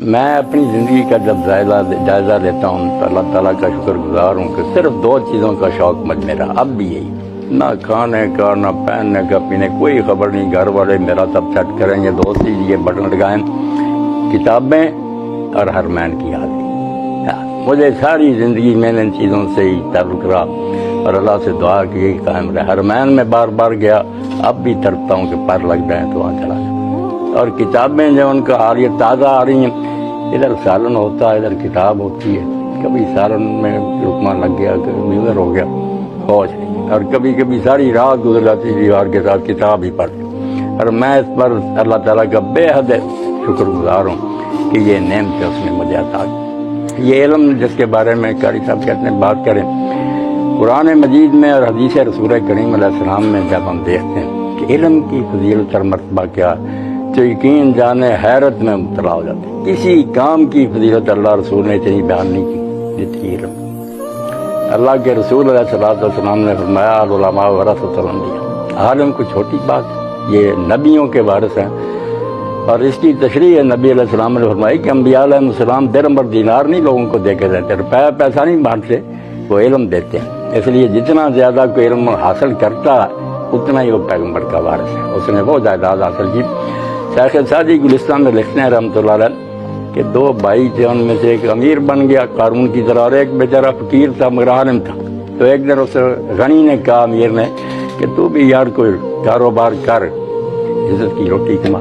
میں اپنی زندگی کا جب جائزہ لیتا ہوں تو اللہ تعالیٰ کا شکر گزار ہوں کہ صرف 2 چیزوں کا شوق مجھ میرا اب بھی یہی، نہ کھانے کا نہ پہننے کا پینے کوئی خبر نہیں، گھر والے میرا سب سیٹ کریں گے، دوست یہ بٹن لگائیں، کتابیں اور حرمین کی حاضری۔ مجھے ساری زندگی میں ان چیزوں سے ہی تعلق رہا اور اللہ سے دعا کی یہی قائم رہے۔ حرمین میں بار بار گیا، اب بھی تڑپتا ہوں کہ پر لگ جائیں تو وہاں چلا جاؤں، اور کتابیں جو ان کا حال یہ تازہ آ رہی ہیں، ادھر سالن ہوتا ہے ادھر کتاب ہوتی ہے، کبھی سالن میں رکما لگ گیا کبھی ادھر ہو گیا ہوش نہیں، اور کبھی کبھی ساری رات گزر جاتی دیوار کے ساتھ کتاب ہی پڑھ، اور میں اس پر اللہ تعالیٰ کا بے حد شکر گزار ہوں کہ یہ نعمت اس نے مجھے عطا کی۔ یہ علم جس کے بارے میں قاری صاحب کہتے ہیں بات کریں، قرآن مجید میں اور حدیث رسول کریم علیہ السلام میں جب ہم دیکھتے ہیں کہ علم کی فضیلت اور مرتبہ کیا تو یقین جانے حیرت میں مبتلا ہو جاتے ہیں۔ کسی کام کی فضیلت اللہ رسول نے اتنی بیان نہیں کی جتنی علم۔ اللہ کے رسول علیہ السلام نے فرمایا العلماء ورثۃ الانبیاء، عالم کو چھوٹی بات، یہ نبیوں کے وارث ہیں، اور اس کی تشریح نبی علیہ السلام نے فرمائی کہ انبیاء علیہ السلام درہم اور دینار نہیں لوگوں کو دے کے دیتے، روپیہ پیسہ نہیں بانٹتے، وہ علم دیتے ہیں۔ اس لیے جتنا زیادہ کوئی علم حاصل کرتا ہے اتنا ہی وہ پیغمبر کا وارث ہے، اس نے وہ جائیداد حاصل کی۔ شیخ سعدی گلستان میں لکھتے ہیں رحمۃ اللہ علیہ کہ 2 بھائی تھے، ان میں سے ایک امیر بن گیا قارون کی طرح، اور ایک بیچارہ فقیر تھا مگر عالم تھا۔ تو ایک دن اس غنی نے کہا امیر نے کہ تو بھی یار کوئی کاروبار کر، عزت کی روٹی کما۔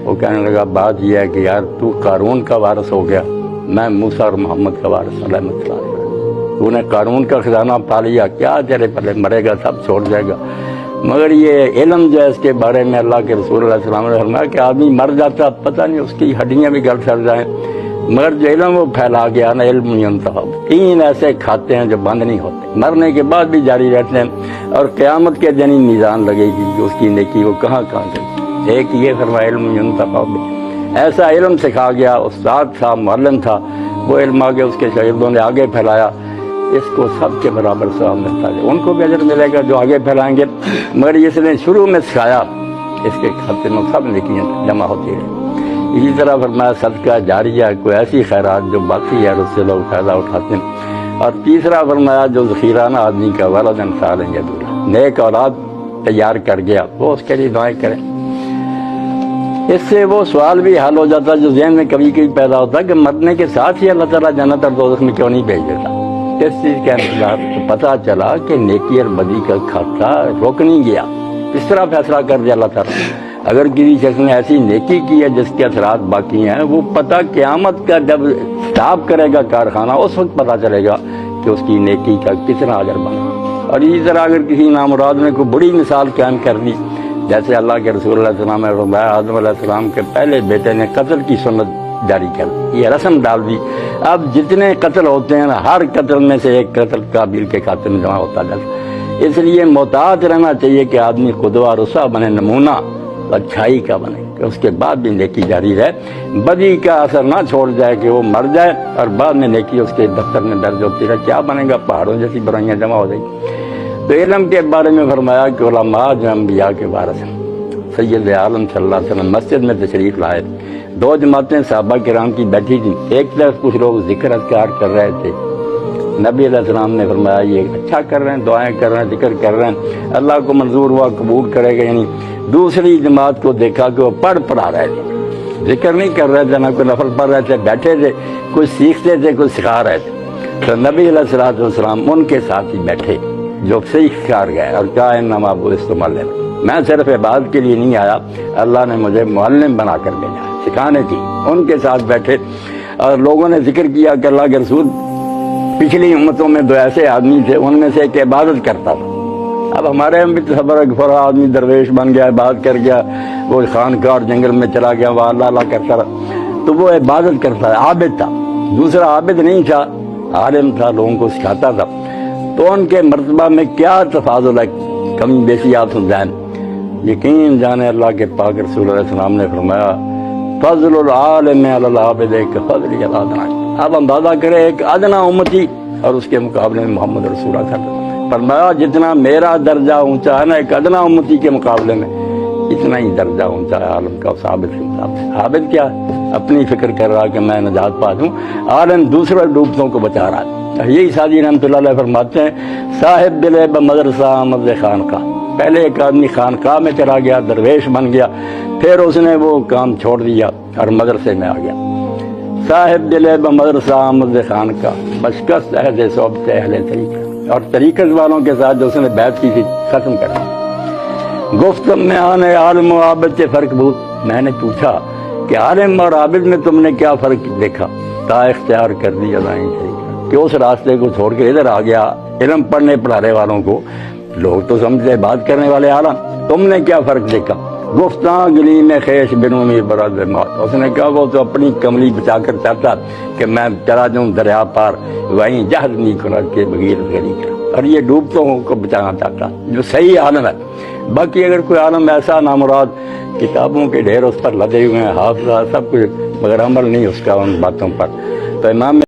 وہ کہنے لگا بات یہ ہے کہ یار تو قارون کا وارث ہو گیا، میں موسیٰ اور محمد کا وارث علیہ السلام۔ تو نے قارون کا خزانہ پا لیا، کیا تیرے پہلے مرے گا سب چھوڑ جائے گا۔ مگر یہ علم جو ہے اس کے بارے میں اللہ کے رسول علیہ السلام نے فرمایا کہ آدمی مر جاتا پتہ نہیں اس کی ہڈیاں بھی گل سڑ جائیں، مگر جو علم وہ پھیلا گیا نا، علم ينتهب۔ 3 ایسے کھاتے ہیں جو بند نہیں ہوتے، مرنے کے بعد بھی جاری رہتے ہیں، اور قیامت کے دن ہی میزان لگے گی کہ اس کی نیکی وہ کہاں کہاں چلی۔ ایک یہ فرمایا علم ينتهب، ایسا علم سکھا گیا، استاد تھا معلم تھا، وہ علم آگے اس کے شاگردوں نے آگے پھیلایا، اس کو سب کے برابر ثواب ملتا ہے، ان کو بھی اجر ملے گا جو آگے پھیلائیں گے، مگر اس نے شروع میں سکھایا، اس کے کھاتے میں سب نیکیاں جمع ہوتی رہی۔ اسی طرح فرمایا صدقہ جاریہ، کوئی ایسی خیرات جو باقی ہے اس سے لوگ فائدہ اٹھاتے ہیں۔ اور تیسرا فرمایا جو ذخیرانہ آدمی کا ولد صالح یدعو، نیک اولاد تیار کر گیا، وہ اس کے لیے دعائیں کریں۔ اس سے وہ سوال بھی حل ہو جاتا جو ذہن میں کبھی کبھی پیدا ہوتا ہے کہ مرنے کے ساتھ ہی اللہ تعالیٰ جنت اور دوزخ میں کیوں نہیں بھیج دیتا۔ اس چیز کا انتظار پتہ چلا کہ نیکی اور بدی کا کھاتا رک نہیں گیا، اس طرح فیصلہ کر دیا اللہ تعالیٰ۔ اگر کسی شخص نے ایسی نیکی کی ہے جس کے اثرات باقی ہیں، وہ پتہ قیامت کا جب حساب کرے گا کارخانہ، اس وقت پتہ چلے گا کہ اس کی نیکی کا کتنا اجر بنا۔ اور اسی طرح اگر کسی نامراد نے کوئی بڑی مثال قائم کر دی، جیسے اللہ کے رسول علیہ السلام نے فرمایا آدم علیہ السلام کے پہلے بیٹے نے قتل کی سنت جاری کر دی، یہ رسم ڈال دی، اب جتنے قتل ہوتے ہیں ہر قتل میں سے ایک قتل قابل کے قاتل میں جمع ہوتا جاتا۔ اس لیے محتاط رہنا چاہیے کہ آدمی قدوہ اور اسوہ بنے، نمونہ اچھائی کا بنے، کہ اس کے بعد بھی نیکی جاری رہے، بدی کا اثر نہ چھوڑ جائے کہ وہ مر جائے اور بعد میں نیکی اس کے دفتر میں درج ہوتی رہے، کیا بنے گا، پہاڑوں جیسی برائیاں جمع ہو جائیں۔ تو علم کے بارے میں فرمایا کہ علماء جو انبیاء کے وارث ہیں۔ سید عالم صلی اللہ علیہ وسلم مسجد میں تشریف لائے، 2 جماعتیں صحابہ کرام کی بیٹھی تھیں، ایک طرف کچھ لوگ ذکر اذکار کر رہے تھے، نبی علیہ السلام نے فرمایا یہ اچھا کر رہے ہیں، دعائیں کر رہے ہیں، ذکر کر رہے ہیں، اللہ کو منظور ہوا قبول کرے گا۔ یعنی دوسری جماعت کو دیکھا کہ وہ پڑھا رہے تھے، ذکر نہیں کر رہے تھے، نہ کوئی نفل پڑھ رہے تھے، بیٹھے تھے، کچھ سیکھتے تھے، کچھ سکھا رہے تھے۔ تو نبی علیہ السلام ان کے ساتھ ہی بیٹھے جو سیکھ کر گئے اور کہا انما بعثت معلما، میں صرف عبادت کے لیے نہیں آیا، اللہ نے مجھے معلم بنا کر بھیجا سکھانے کی۔ ان کے ساتھ بیٹھے اور لوگوں نے ذکر کیا کہ اللہ کے رسول پچھلی امتوں میں 2 ایسے آدمی تھے، ان میں سے ایک عبادت کرتا تھا۔ اب ہمارے ہم بھی تصور فرا آدمی درویش بن گیا، عبادت کر گیا، وہ خانقاہ اور جنگل میں چلا گیا، وہ اللہ اللہ کرتا رہا، تو وہ عبادت کرتا ہے، عابد تھا۔ دوسرا عابد نہیں تھا، عالم تھا، لوگوں کو سکھاتا تھا۔ تو ان کے مرتبہ میں کیا تفاضل ہے، کمی بیشی آپ سمجھائیں۔ یقین جانے اللہ کے پاک رسول علیہ السلام نے فرمایا فضل العالم علی العابد کفضل علی الادنی۔ اب اندازہ کریں ایک ادنا امتی اور اس کے مقابلے میں محمد رسول اللہ صلی اللہ علیہ وسلم، فرمایا جتنا میرا درجہ اونچا ہے نا ایک ادنا امتی کے مقابلے میں، اتنا ہی درجہ اونچا ہے عالم کا اس عابد کے مقابلے۔ عابد کیا ہے؟ اپنی فکر کر رہا کہ میں نجات پا دوں، عالم دوسرے ڈوبتوں کو بچا رہا ہے۔ یہی سعدی رحمۃ اللہ علیہ فرماتے ہیں صاحب دل بمدرسہ آمد خانقاہ، پہلے ایک آدمی خانقاہ میں چلا گیا، درویش بن گیا، پھر اس نے وہ کام چھوڑ دیا اور مدرسے میں آ گیا۔ صاحب دل بمدرسہ آمد خانقاہ، بشکست عہد صحبت اہل طریقہ، اور طریقت والوں کے ساتھ جو اس نے بیعت کی تھی ختم کر دی۔ گفتم میں آنے عالم و عابد سے فرق بہت، میں نے پوچھا کہ عالم اور عابد میں تم نے کیا فرق دیکھا؟ تا اختیار کر دیا لائن طریقہ، کہ اس راستے کو چھوڑ کے ادھر آ گیا علم پڑھنے پڑھانے والوں کو، لوگ تو سمجھتے بات کرنے والے عالم، تم نے کیا فرق دیکھا؟ گفتاں گلی میں خیش بنوں میں برد موت، اس نے کہا وہ تو اپنی کملی بچا کر چاہتا کہ میں چلا جاؤں دریا پار، وہیں جہد نہیں کھلا کے بغیر غلی کرا، اور یہ ڈوبتوں کو بچانا چاہتا جو صحیح عالم ہے۔ باقی اگر کوئی عالم ایسا نامراد کتابوں کے ڈھیر اس پر لدے ہوئے ہیں، حافظہ سب کچھ، مگر عمل نہیں اس کا ان باتوں پر، تو امام